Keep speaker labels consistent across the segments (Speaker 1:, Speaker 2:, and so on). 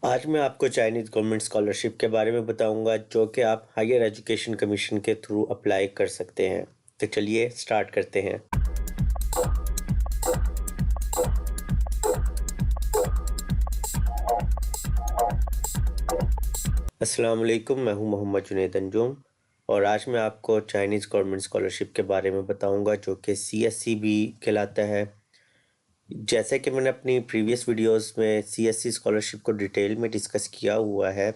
Speaker 1: आज मैं आपको चाइनीज़ गवर्नमेंट स्कॉलरशिप के बारे में बताऊंगा जो कि आप हायर एजुकेशन कमीशन के थ्रू अप्लाई कर सकते हैं। तो चलिए स्टार्ट करते हैं। अस्सलाम वालेकुम, मैं हूं मोहम्मद जुनैद अंजुम और आज मैं आपको चाइनीज़ गवर्नमेंट स्कॉलरशिप के बारे में बताऊंगा जो कि सीएससी भी कहलाता है। जैसे कि मैंने अपनी प्रीवियस वीडियोस में सीएससी स्कॉलरशिप को डिटेल में डिस्कस किया हुआ है,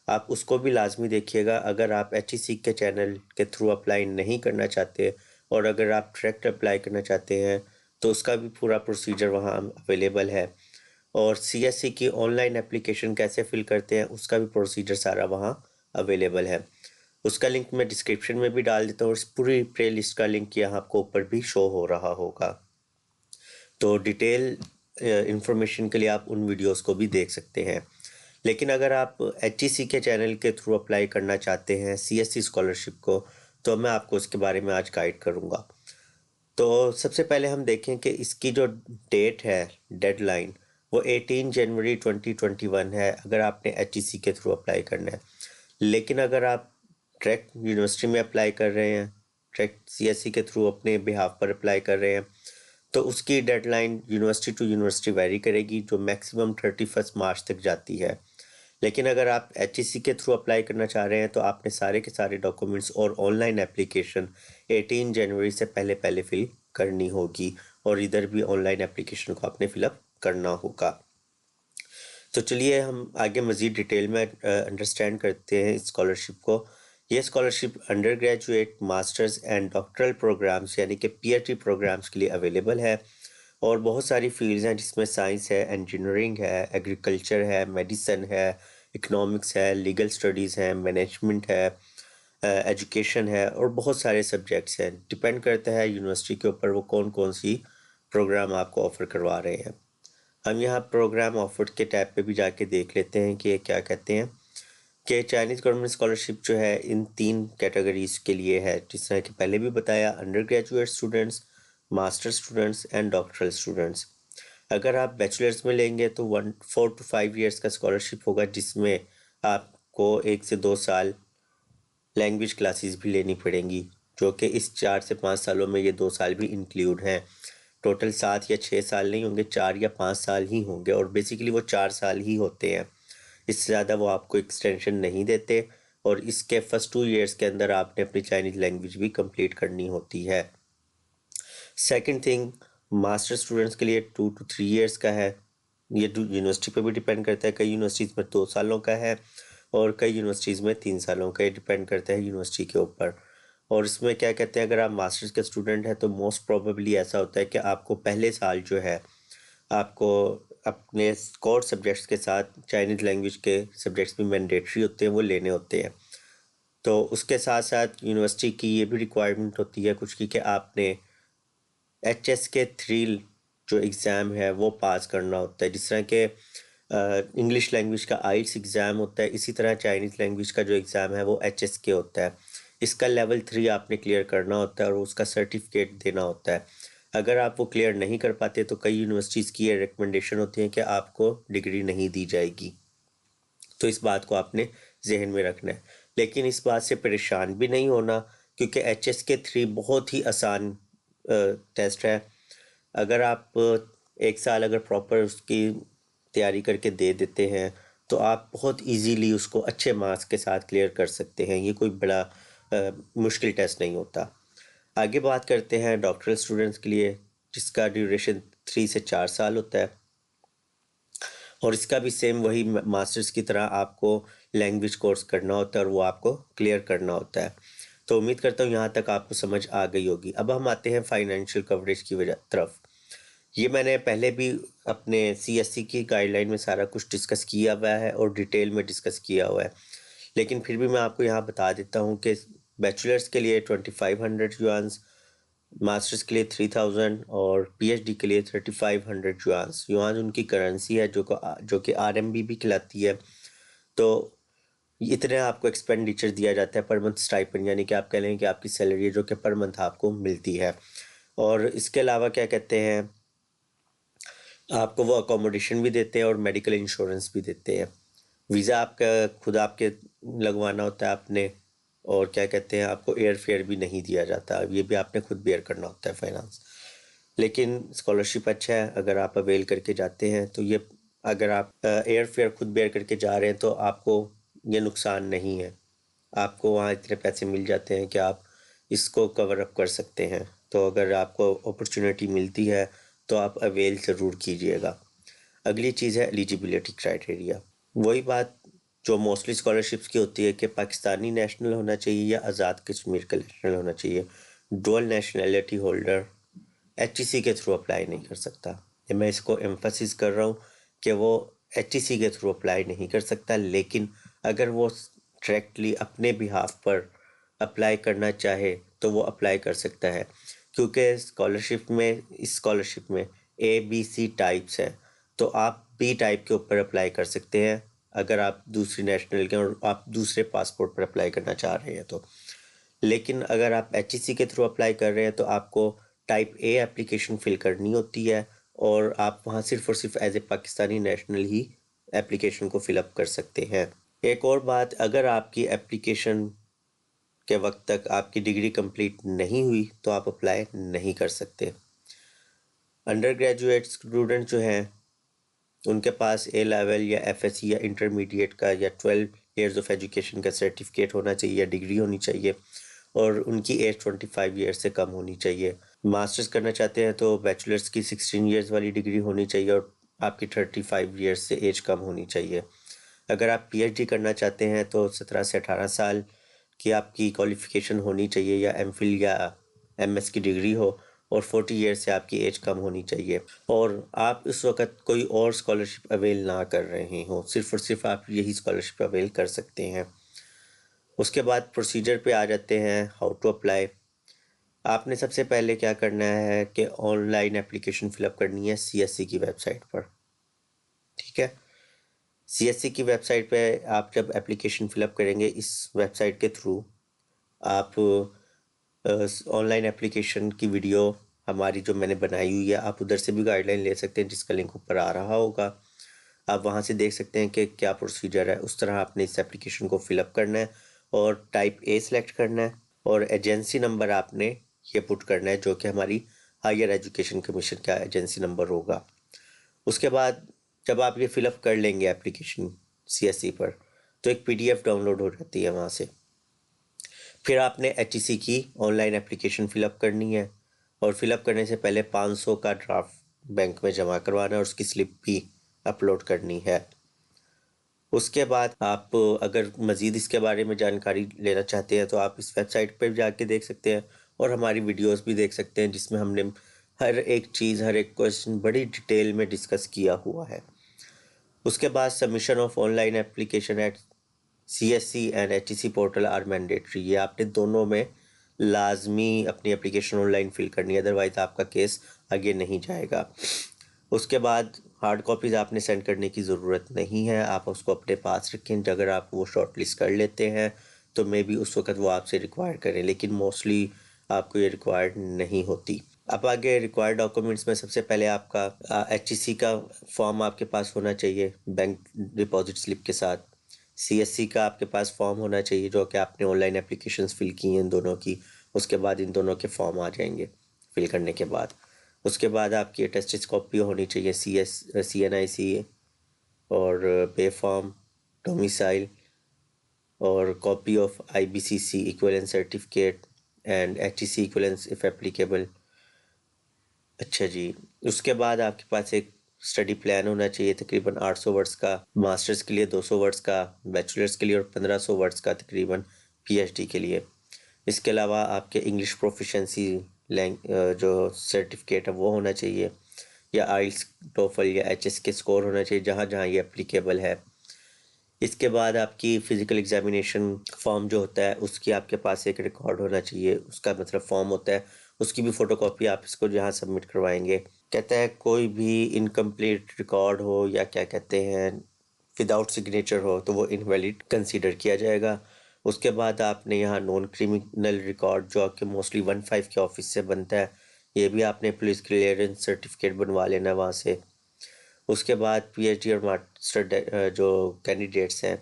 Speaker 1: आप उसको भी लाजमी देखिएगा अगर आप एचईसी के चैनल के थ्रू अप्लाई नहीं करना चाहते और अगर आप डायरेक्ट अप्लाई करना चाहते हैं तो उसका भी पूरा प्रोसीजर वहाँ अवेलेबल है। और सीएससी की ऑनलाइन एप्लीकेशन कैसे फिल करते हैं उसका भी प्रोसीजर सारा वहाँ अवेलेबल है। उसका लिंक मैं डिस्क्रिप्शन में भी डाल देता हूँ और इस पूरी प्ले लिस्ट का लिंक यहाँ आपको ऊपर भी शो हो रहा होगा। तो डिटेल इंफॉर्मेशन के लिए आप उन वीडियोस को भी देख सकते हैं। लेकिन अगर आप एचईसी के चैनल के थ्रू अप्लाई करना चाहते हैं सीएससी स्कॉलरशिप को तो मैं आपको उसके बारे में आज गाइड करूंगा। तो सबसे पहले हम देखें कि इसकी जो डेट है, डेडलाइन, वो 18 जनवरी 2021 है अगर आपने एचईसी के थ्रू अप्लाई करना है। लेकिन अगर आप डायरेक्ट यूनिवर्सिटी में अप्लाई कर रहे हैं, डायरेक्ट सीएससी के थ्रू अपने बिहाफ पर अप्लाई कर रहे हैं, तो उसकी deadline university to university vary करेगी जो मैक्सिमम 31 मार्च तक जाती है। लेकिन अगर आप एचईसी के थ्रू अप्लाई करना चाह रहे हैं तो आपने सारे के सारे डॉक्यूमेंट्स और ऑनलाइन एप्लीकेशन 18 जनवरी से पहले पहले फिल करनी होगी और इधर भी ऑनलाइन एप्लीकेशन को आपने फिलअप करना होगा। तो चलिए हम आगे मज़ीद डिटेल में अंडरस्टैंड करते हैं इस स्कॉलरशिप को। ये scholarship undergraduate, masters and doctoral programmes यानी कि पीएचडी प्रोग्राम्स के लिए अवेलेबल है और बहुत सारी फील्ड्स हैं जिसमें साइंस है, इंजीनियरिंग है, एग्रीकल्चर है, मेडिसिन है, इकोनॉमिक्स है, लीगल स्टडीज़ हैं, मैनेजमेंट है, एजुकेशन है और बहुत सारे सब्जेक्ट्स हैं। डिपेंड करता है यूनिवर्सिटी के ऊपर वो कौन कौन सी प्रोग्राम आपको ऑफ़र करवा रहे हैं। हम यहाँ प्रोग्राम ऑफर्ड के टैब पे भी जाके देख लेते हैं कि ये क्या कहते हैं कि चाइनीज़ गवर्नमेंट स्कॉलरशिप जो है इन 3 कैटेगरीज के लिए है, जिस तरह कि पहले भी बताया, under graduate students, master students and doctoral students. अगर आप बैचलर्स में लेंगे तो 4 to 5 ईयर्स का स्कॉलरशिप होगा जिसमें आपको 1 से 2 साल लैंग्वेज क्लासेस भी लेनी पड़ेंगी जो कि इस 4 से 5 सालों में ये 2 साल भी इंक्लूड हैं। टोटल 7 या 6 साल नहीं होंगे, 4 या 5 साल ही होंगे और बेसिकली वो 4 साल ही होते हैं। इससे ज़्यादा वो आपको एक्सटेंशन नहीं देते और इसके फर्स्ट 2 ईयर्स के अंदर आपने अपनी चाइनीज़ लैंग्वेज भी कंप्लीट करनी होती है। सेकंड थिंग, मास्टर स्टूडेंट्स के लिए 2 to 3 ईयर्स का है। ये यूनिवर्सिटी पे भी डिपेंड करता है, कई यूनिवर्सिटीज़ में 2 सालों का है और कई यूनिवर्सिटीज़ में 3 सालों का। ये डिपेंड करता है यूनिवर्सिटी के ऊपर। और इसमें क्या कहते हैं, अगर आप मास्टर्स के स्टूडेंट हैं तो मोस्ट प्रोबेबली ऐसा होता है कि आपको पहले साल जो है आपको अपने कोर सब्जेक्ट्स के साथ चाइनीज़ लैंग्वेज के सब्जेक्ट्स भी मैंडेटरी होते हैं, वो लेने होते हैं। तो उसके साथ साथ यूनिवर्सिटी की ये भी रिक्वायरमेंट होती है कुछ कि आपने HSK 3 जो एग्ज़ाम है वो पास करना होता है। जिस तरह के इंग्लिश लैंग्वेज का आइल्स एग्ज़ाम होता है, इसी तरह चाइनीज़ लैंग्वेज का जो एग्ज़ाम है वो HSK होता है। इसका लेवल 3 आपने क्लियर करना होता है और उसका सर्टिफिकेट देना होता है। अगर आप वो क्लियर नहीं कर पाते तो कई यूनिवर्सिटीज़ की ये रिकमेंडेशन होती है कि आपको डिग्री नहीं दी जाएगी। तो इस बात को आपने जहन में रखना है। लेकिन इस बात से परेशान भी नहीं होना क्योंकि HSK 3 बहुत ही आसान टेस्ट है। अगर आप 1 साल अगर प्रॉपर उसकी तैयारी करके दे देते हैं तो आप बहुत इजीली उसको अच्छे मार्क्स के साथ क्लियर कर सकते हैं। ये कोई बड़ा मुश्किल टेस्ट नहीं होता। आगे बात करते हैं डॉक्टरल स्टूडेंट्स के लिए जिसका ड्यूरेशन 3 से 4 साल होता है और इसका भी सेम वही मास्टर्स की तरह आपको लैंग्वेज कोर्स करना होता है और वो आपको क्लियर करना होता है। तो उम्मीद करता हूँ यहाँ तक आपको समझ आ गई होगी। अब हम आते हैं फाइनेंशियल कवरेज की वजह तरफ। ये मैंने पहले भी अपने सीएससी की गाइडलाइन में सारा कुछ डिस्कस किया हुआ है और डिटेल में डिस्कस किया हुआ है, लेकिन फिर भी मैं आपको यहाँ बता देता हूँ कि बैचलर्स के लिए 2500 युआन्स, मास्टर्स के लिए 3000 और पीएचडी के लिए 3500 युआन्स। युआन उनकी करेंसी है जो कि आरएमबी भी खिलाती है। तो इतने आपको एक्सपेंडिचर दिया जाता है पर मंथ स्टाइपेंड, यानी कि आप कह लें कि आपकी सैलरी है जो कि पर मंथ आपको मिलती है। और इसके अलावा क्या कहते हैं, आपको वो अकोमोडेशन भी देते हैं और मेडिकल इंश्योरेंस भी देते हैं। वीज़ा आपका खुद आपके लगवाना होता है आपने, और क्या कहते हैं, आपको एयर फेयर भी नहीं दिया जाता, ये भी आपने खुद बेयर करना होता है फाइनेंस। लेकिन स्कॉलरशिप अच्छा है, अगर आप अवेल करके जाते हैं तो ये, अगर आप एयर फेयर खुद बेयर करके जा रहे हैं तो आपको ये नुकसान नहीं है, आपको वहाँ इतने पैसे मिल जाते हैं कि आप इसको कवर अप कर सकते हैं। तो अगर आपको अपॉर्चुनिटी मिलती है तो आप अवेल ज़रूर कीजिएगा। अगली चीज़ है एलिजिबिलिटी क्राइटेरिया। वही बात जो मोस्टली स्कॉलरशिप्स की होती है कि पाकिस्तानी नेशनल होना चाहिए या आज़ाद कश्मीर का नेशनल होना चाहिए। डुअल नेशनैलिटी होल्डर एचईसी के थ्रू अप्लाई नहीं कर सकता। ये मैं इसको एम्फसिस कर रहा हूँ कि वो एचईसी के थ्रू अप्लाई नहीं कर सकता, लेकिन अगर वो डायरेक्टली अपने बिहाफ पर अप्लाई करना चाहे तो वो अप्लाई कर सकता है, क्योंकि इस स्कॉलरशिप में ABC टाइप्स हैं। तो आप बी टाइप के ऊपर अप्लाई कर सकते हैं अगर आप दूसरी नेशनल के और आप दूसरे पासपोर्ट पर अप्लाई करना चाह रहे हैं तो। लेकिन अगर आप एचईसी के थ्रू अप्लाई कर रहे हैं तो आपको टाइप ए एप्लीकेशन फिल करनी होती है, और आप वहाँ सिर्फ और सिर्फ एज ए पाकिस्तानी नेशनल ही एप्लीकेशन को फिलअप कर सकते हैं। एक और बात, अगर आपकी एप्लीकेशन के वक्त तक आपकी डिग्री कंप्लीट नहीं हुई तो आप अप्लाई नहीं कर सकते। अंडर ग्रेजुएट स्टूडेंट जो हैं उनके पास ए लेवल या एफएससी या इंटरमीडिएट का या 12 ईयर्स ऑफ एजुकेशन का सर्टिफिकेट होना चाहिए या डिग्री होनी चाहिए, और उनकी एज 25 ईयर्स से कम होनी चाहिए। मास्टर्स करना चाहते हैं तो बैचलर्स की 16 ईयर्स वाली डिग्री होनी चाहिए और आपकी 35 ईयर्स से एज कम होनी चाहिए। अगर आप पीएचडी करना चाहते हैं तो 17 से 18 साल की आपकी क्वालिफिकेशन होनी चाहिए, या एमफिल या एमएस की डिग्री हो, और 40 ईयर्स से आपकी एज कम होनी चाहिए, और आप इस वक्त कोई और स्कॉलरशिप अवेल ना कर रहे हो, सिर्फ और सिर्फ आप यही स्कॉलरशिप अवेल कर सकते हैं। उसके बाद प्रोसीजर पे आ जाते हैं, हाउ टू अप्लाई। आपने सबसे पहले क्या करना है कि ऑनलाइन एप्लीकेशन फिलअप करनी है सीएससी की वेबसाइट पर। ठीक है, सीएससी की वेबसाइट पे आप जब एप्लीकेशन फिलअप करेंगे इस वेबसाइट के थ्रू, आप ऑनलाइन एप्लीकेशन की वीडियो हमारी जो मैंने बनाई हुई है, आप उधर से भी गाइडलाइन ले सकते हैं जिसका लिंक ऊपर आ रहा होगा। आप वहाँ से देख सकते हैं कि क्या प्रोसीजर है। उस तरह आपने इस एप्लीकेशन को फिलअप करना है और टाइप ए सेलेक्ट करना है, और एजेंसी नंबर आपने ये पुट करना है जो कि हमारी हायर एजुकेशन कमीशन का एजेंसी नंबर होगा। उसके बाद जब आप ये फिलअप कर लेंगे एप्लीकेशन सीएससी पर, तो एक पीडीएफ डाउनलोड हो जाती है वहाँ से। फिर आपने एचईसी की ऑनलाइन एप्लीकेशन फिलअप करनी है, और फिलअप करने से पहले 500 का ड्राफ्ट बैंक में जमा करवाना है, और उसकी स्लिप भी अपलोड करनी है। उसके बाद आप अगर मज़ीद इसके बारे में जानकारी लेना चाहते हैं तो आप इस वेबसाइट पर जाके देख सकते हैं, और हमारी वीडियोस भी देख सकते हैं जिसमें हमने हर एक चीज़, हर एक क्वेश्चन बड़ी डिटेल में डिस्कस किया हुआ है। उसके बाद submission of online application at CSC and HEC portal are mandatory. ये आपने दोनों में लाजमी अपनी एप्लीकेशन ऑनलाइन फिल करनी है, अदरवाइज आपका केस आगे नहीं जाएगा। उसके बाद हार्ड कॉपीज़ आपने सेंड करने की ज़रूरत नहीं है, आप उसको अपने पास रखें। अगर आप वो शॉर्ट लिस्ट कर लेते हैं तो मे बी उस वक्त वो आपसे रिक्वायर करें, लेकिन मोस्टली आपको ये रिक्वायर्ड नहीं होती। अब आगे रिक्वायर्ड डॉक्यूमेंट्स में सबसे पहले आपका एचईसी का फॉर्म आपके पास होना चाहिए बैंक डिपॉजिट स्लिप के साथ। सीएससी का आपके पास फॉर्म होना चाहिए जो कि आपने ऑनलाइन एप्लीकेशंस फिल की हैं इन दोनों की। उसके बाद इन दोनों के फॉर्म आ जाएंगे फिल करने के बाद। उसके बाद आपकी अटेस्टेड कॉपी होनी चाहिए CNIC और पे फॉर्म, डोमिसाइल, और copy of IBCC equivalence certificate and HEC equivalence if applicable. अच्छा जी, उसके बाद आपके पास एक स्टडी प्लान होना चाहिए तकरीबन 800 वर्ड्स का, मास्टर्स के लिए 200 वर्ड्स का, बैचलर्स के लिए और 1500 वर्ड्स का तकरीबन पीएचडी के लिए। इसके अलावा आपके इंग्लिश प्रोफिशेंसी जो सर्टिफिकेट है वो होना चाहिए, या आइल्स, टोफल या HS के स्कोर होना चाहिए जहाँ जहाँ ये एप्लीकेबल है। इसके बाद आपकी फ़िज़िकल एग्जामिनेशन फॉर्म जो होता है उसकी आपके पास एक रिकॉर्ड होना चाहिए, उसका मतलब फॉर्म होता है, उसकी भी फ़ोटोकॉपी आप इसको जहाँ सबमिट करवाएंगे। कहता है कोई भी इनकम्प्लीट रिकॉर्ड हो या क्या कहते हैं विदाउट सिग्नेचर हो तो वो इनवैलिड कंसीडर किया जाएगा। उसके बाद आपने यहाँ नॉन क्रिमिनल रिकॉर्ड जो आपके मोस्टली 15 के ऑफिस से बनता है, ये भी आपने पुलिस क्लियरेंस सर्टिफिकेट बनवा लेना वहाँ से। उसके बाद पीएचडी और मास्टर जो कैंडिडेट्स हैं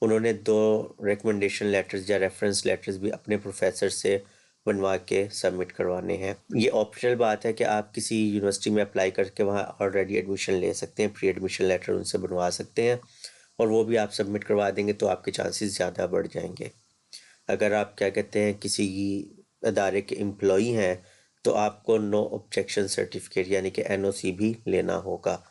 Speaker 1: उन्होंने 2 रिकमेंडेशन लेटर्स या रेफरेंस लेटर्स भी अपने प्रोफेसर से बनवा के सबमिट करवाने हैं। ये ऑप्शनल बात है कि आप किसी यूनिवर्सिटी में अप्लाई करके वहाँ ऑलरेडी एडमिशन ले सकते हैं, प्री एडमिशन लेटर उनसे बनवा सकते हैं और वो भी आप सबमिट करवा देंगे तो आपके चांसेस ज़्यादा बढ़ जाएंगे। अगर आप क्या कहते हैं किसी अदारे के एम्प्लॉई हैं तो आपको नो ऑब्जेक्शन सर्टिफिकेट यानी कि एनओसी भी लेना होगा।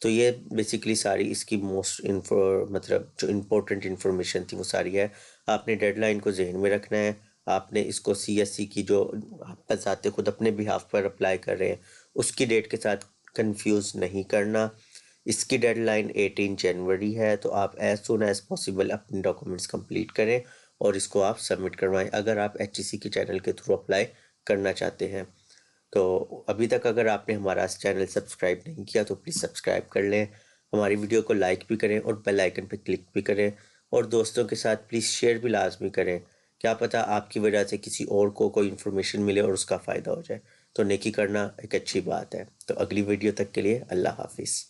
Speaker 1: तो ये बेसिकली सारी इसकी मतलब जो इम्पोर्टेंट इन्फॉर्मेशन थी वो सारी है। आपने डेडलाइन को जहन में रखना है। आपने इसको सीएससी की जो आप बजाते खुद अपने बिहाफ पर अप्लाई कर रहे हैं उसकी डेट के साथ कंफ्यूज नहीं करना। इसकी डेडलाइन 18 जनवरी है तो आप एज सुन एज पॉसिबल अपने डॉक्यूमेंट्स कंप्लीट करें और इसको आप सबमिट करवाएं अगर आप एचईसी के चैनल के थ्रू अप्लाई करना चाहते हैं। तो अभी तक अगर आपने हमारा चैनल सब्सक्राइब नहीं किया तो प्लीज़ सब्सक्राइब कर लें, हमारी वीडियो को लाइक भी करें और बेल आइकन पर क्लिक भी करें और दोस्तों के साथ प्लीज़ शेयर भी लाजमी करें। क्या पता आपकी वजह से किसी और को कोई इन्फॉर्मेशन मिले और उसका फ़ायदा हो जाए। तो नेकी करना एक अच्छी बात है। तो अगली वीडियो तक के लिए अल्लाह हाफिज़।